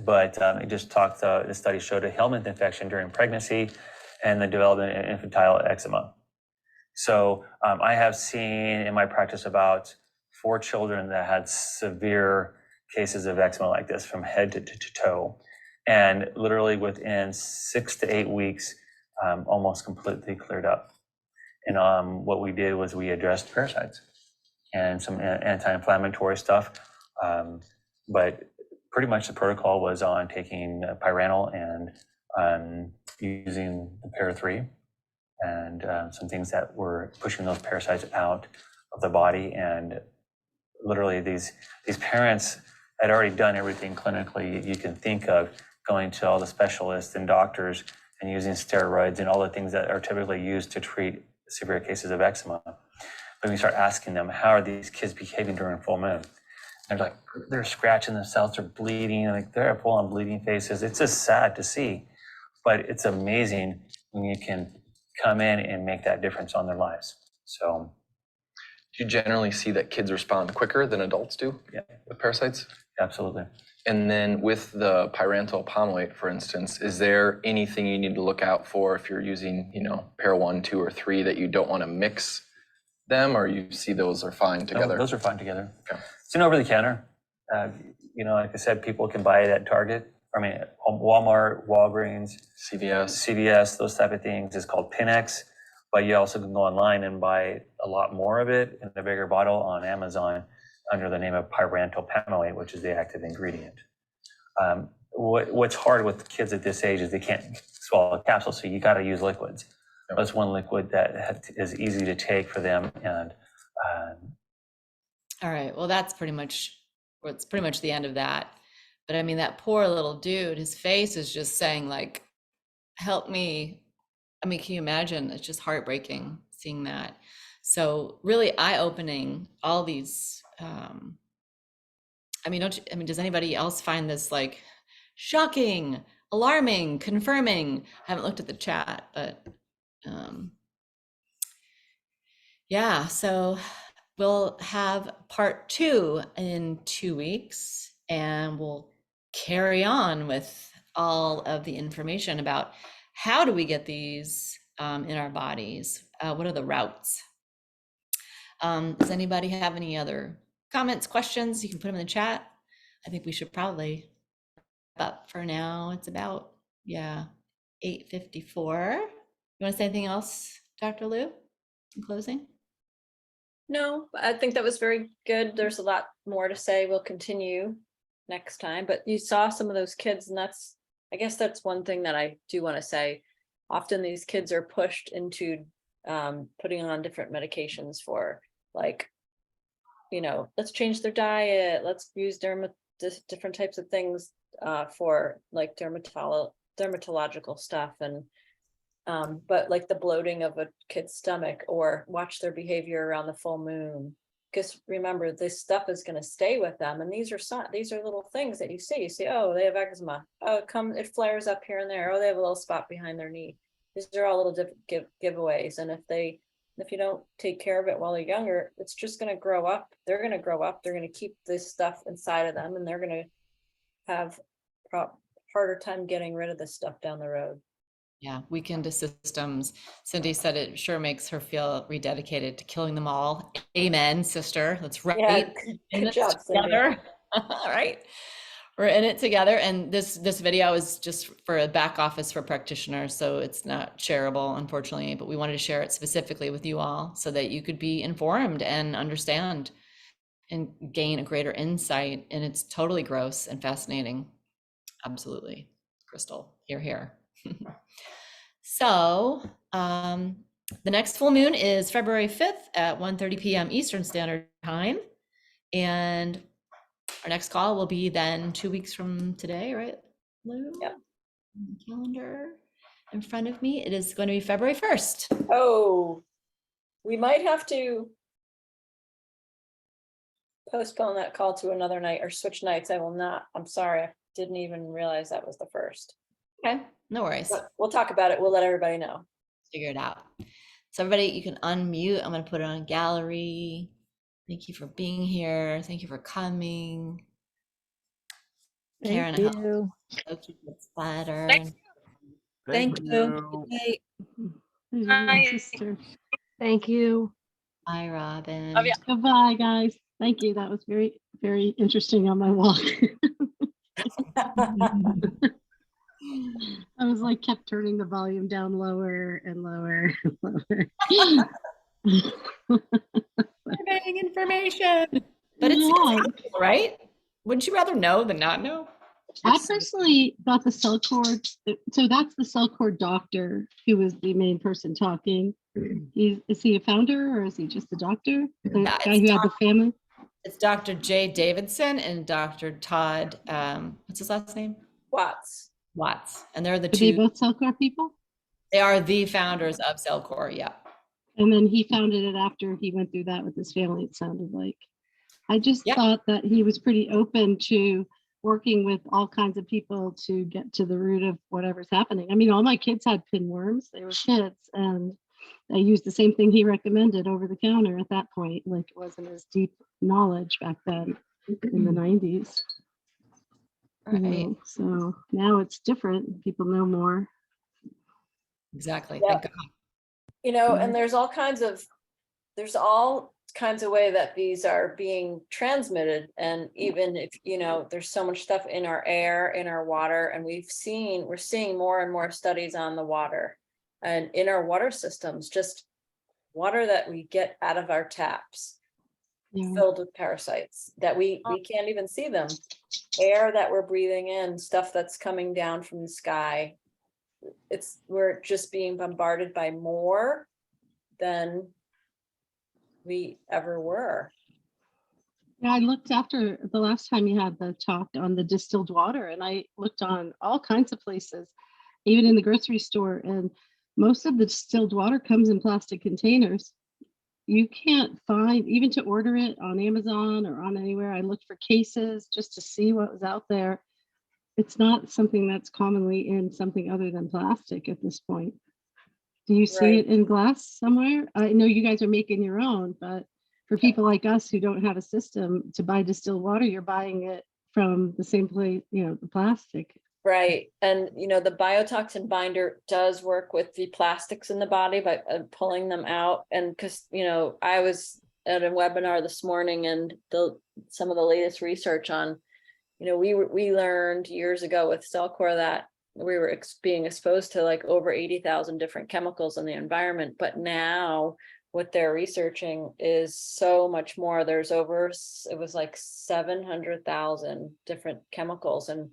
but it just talked, the study showed a helminth infection during pregnancy and the development of infantile eczema. So I have seen in my practice about 4 children that had severe cases of eczema like this from head to toe. And literally within 6 to 8 weeks, almost completely cleared up. And what we did was we addressed parasites and some anti-inflammatory stuff. But pretty much the protocol was on taking Pyrantel and using the Para-3 and some things that were pushing those parasites out of the body. And literally these parents had already done everything clinically you can think of, going to all the specialists and doctors and using steroids and all the things that are typically used to treat severe cases of eczema. But we start asking them, how are these kids behaving during full moon? They're like, they're scratching themselves, they're bleeding, like they're full on bleeding faces. It's just sad to see, but it's amazing when you can come in and make that difference on their lives. So, Do you generally see that kids respond quicker than adults do with parasites? absolutely. And then with the pyrantel palmate, for instance, is there anything you need to look out for if you're using, Para 1, 2, or 3 that you don't want to mix them, or you see those are fine together? No, those are fine together. Okay. It's an over-the-counter. Like I said, people can buy it at Target. Walmart, Walgreens, CVS, those type of things. It's called Pinex, but you also can go online and buy a lot more of it in a bigger bottle on Amazon under the name of pyrantel palmate, which is the active ingredient. What's hard with kids at this age is they can't swallow a capsule, so you got to use liquids. That's one liquid that is easy to take for them. And All right, well, it's pretty much the end of that. But I mean, that poor little dude, his face is just saying like, help me. I mean, can you imagine? It's just heartbreaking seeing that. So really eye-opening, all these, does anybody else find this like shocking, alarming, confirming? I haven't looked at the chat, but yeah, so we'll have part 2 in 2 weeks, and we'll carry on with all of the information about how do we get these in our bodies? What are the routes? Does anybody have any other comments, questions? You can put them in the chat. I think we should probably wrap up for now. It's about, 8:54. You want to say anything else, Dr. Lou, in closing? No, I think that was very good. There's a lot more to say. We'll continue next time, but you saw some of those kids, and I guess that's one thing that I do want to say. Often these kids are pushed into putting on different medications for let's change their diet. Let's use different types of things for like dermatological stuff. And but like the bloating of a kid's stomach, or watch their behavior around the full moon. Because remember, this stuff is going to stay with them. And these are little things that you see. You see, oh, they have eczema. Oh, it flares up here and there. Oh, they have a little spot behind their knee. These are all little giveaways. And if you don't take care of it while they're younger, it's just going to grow up. They're going to grow up. They're going to keep this stuff inside of them, and they're going to have harder time getting rid of this stuff down the road. Yeah, weakened systems. Cindy said it sure makes her feel rededicated to killing them all. Amen, sister. That's right. Yeah, good job, Cindy. All right. We're in it together. And this video is just for a back office for practitioners, so it's not shareable, unfortunately, but we wanted to share it specifically with you all so that you could be informed and understand and gain a greater insight. And it's totally gross and fascinating. Absolutely. Crystal, here. So the next full moon is February 5th at 1:30 p.m. Eastern Standard Time. And our next call will be then 2 weeks from today, right, Lou? Yep. Calendar in front of me. It is going to be February 1st. Oh, we might have to postpone that call to another night or switch nights. I'm sorry. I didn't even realize that was the 1st. Okay, no worries. But we'll talk about it. We'll let everybody know. Figure it out. So everybody, you can unmute. I'm going to put it on gallery. Thank you for being here. Thank you for coming. Thank Karen, I hope you. Loki gets better. Thank you. Good night. There's your little sister. Thank you. Bye, Robin. Love ya. Goodbye, guys. Thank you. That was very, very interesting on my walk. I was like, kept turning the volume down lower and lower and lower. Getting information. But it's helpful, right? Wouldn't you rather know than not know? I personally got the cell cord. So that's the cell cord doctor who was the main person talking. Is he a founder or is he just a doctor? The Yeah, guy who had the family? It's Dr. Jay Davidson and Dr. Todd, what's his last name? Watts. Watts. And they're the Are they two, both cell cord people? they are the founders of Cellcore, yeah. And then he founded it after he went through that with his family, it sounded like. I just Yeah. thought that he was pretty open to working with all kinds of people to get to the root of whatever's happening. I mean, all my kids had pinworms. They were kids, and I used the same thing he recommended over the counter at that point. Like, it wasn't as deep knowledge back then in the 90s. You Right. know, so now it's different. People know more. Exactly. Yeah. Thank God. You know, Mhm. and there's all kinds of way that these are being transmitted. And even if, you know, there's so much stuff in our air, in our water, and we're seeing more and more studies on the water and in our water systems, just water that we get out of our taps Yeah. filled with parasites that we can't even see them. Air that we're breathing in, stuff that's coming down from the sky. We're just being bombarded by more than we ever were. Yeah, I looked after the last time you had the talk on the distilled water, and I looked on all kinds of places, even in the grocery store, and most of the distilled water comes in plastic containers. You can't find, even to order it on Amazon or on anywhere. I looked for cases just to see what was out there. It's not something that's commonly in something other than plastic at this point. Do you see Right. it in glass somewhere? I know you guys are making your own, but for people like us who don't have a system to buy distilled water, you're buying it from the same place, you know, the plastic. Right. And, you know, the biotoxin binder does work with the plastics in the body by pulling them out. And because, you know, I was at a webinar this morning, and some of the latest research on, you know, we learned years ago with Cellcore that we were being exposed to like over 80,000 different chemicals in the environment. But now what they're researching is so much more. It was like 700,000 different chemicals, and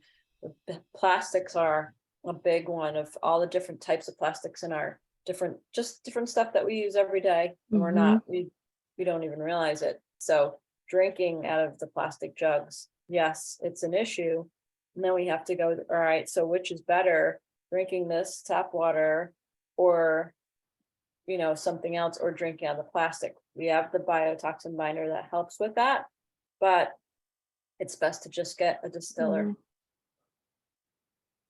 the plastics are a big one of all the different types of plastics in our different stuff that we use every day. And we don't even realize it. So drinking out of the plastic jugs, yes, it's an issue. And then we have to go, all right, so which is better, drinking this tap water or, you know, something else, or drinking out of the plastic? We have the biotoxin binder that helps with that, but it's best to just get a distiller. Mhm.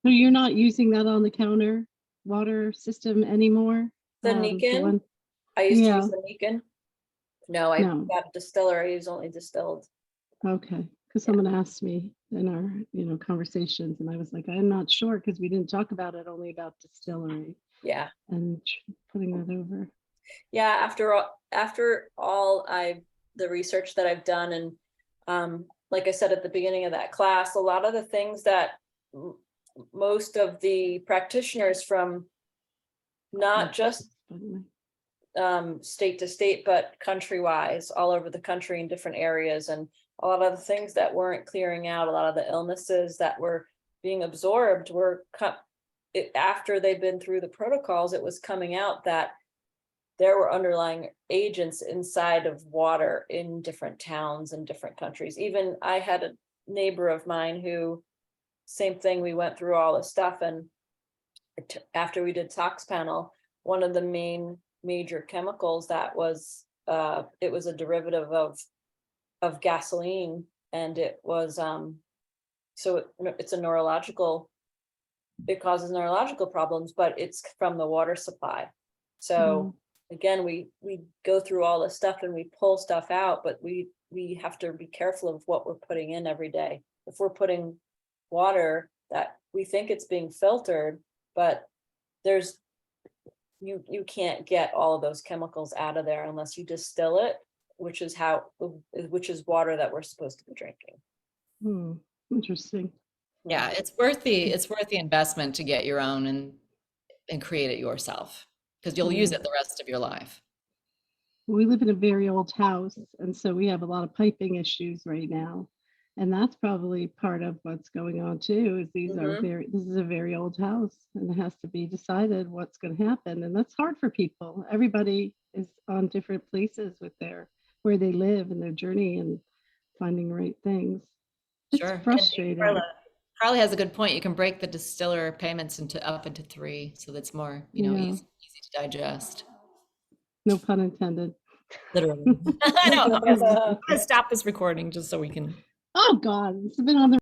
So you're not using that on the counter water system anymore? The Nikin, I used to use the Nikin. No, I got a distiller. I use only distilled. Okay, because someone asked me in our, you know, conversations, and I was like, I'm not sure, because we didn't talk about it, only about distillery. Yeah. And putting that over. Yeah, after all the research that I've done, and like I said at the beginning of that class, a lot of the things that most of the practitioners from not just state to state, but country-wise, all over the country in different areas, and a lot of the things that weren't clearing out, a lot of the illnesses that were being absorbed were after they've been through the protocols, it was coming out that there were underlying agents inside of water in different towns and different countries. Even I had a neighbor of mine who, same thing, we went through all this stuff, and after we did tox panel, one of the major chemicals that was it was a derivative of gasoline, and it was so it's a neurological, it causes neurological problems, but it's from the water supply. So again, we go through all this stuff and we pull stuff out, but we have to be careful of what we're putting in every day. If we're putting water that we think it's being filtered, but there's you can't get all of those chemicals out of there unless you distill it, which is water that we're supposed to be drinking. Interesting. Yeah, it's worth the investment to get your own and create it yourself, because you'll use it the rest of your life. We live in a very old house, and so we have a lot of piping issues right now. And that's probably part of what's going on too, is this is a very old house, and it has to be decided what's going to happen. And that's hard for people. Everybody is on different places with where they live and their journey and finding the right things. It's Sure. frustrating. Carly has a good point. You can break the distiller payments up into 3, so that's more, easy to digest. No pun intended. Literally. I know. I'm gonna stop this recording just so we can. Oh God, it's been on the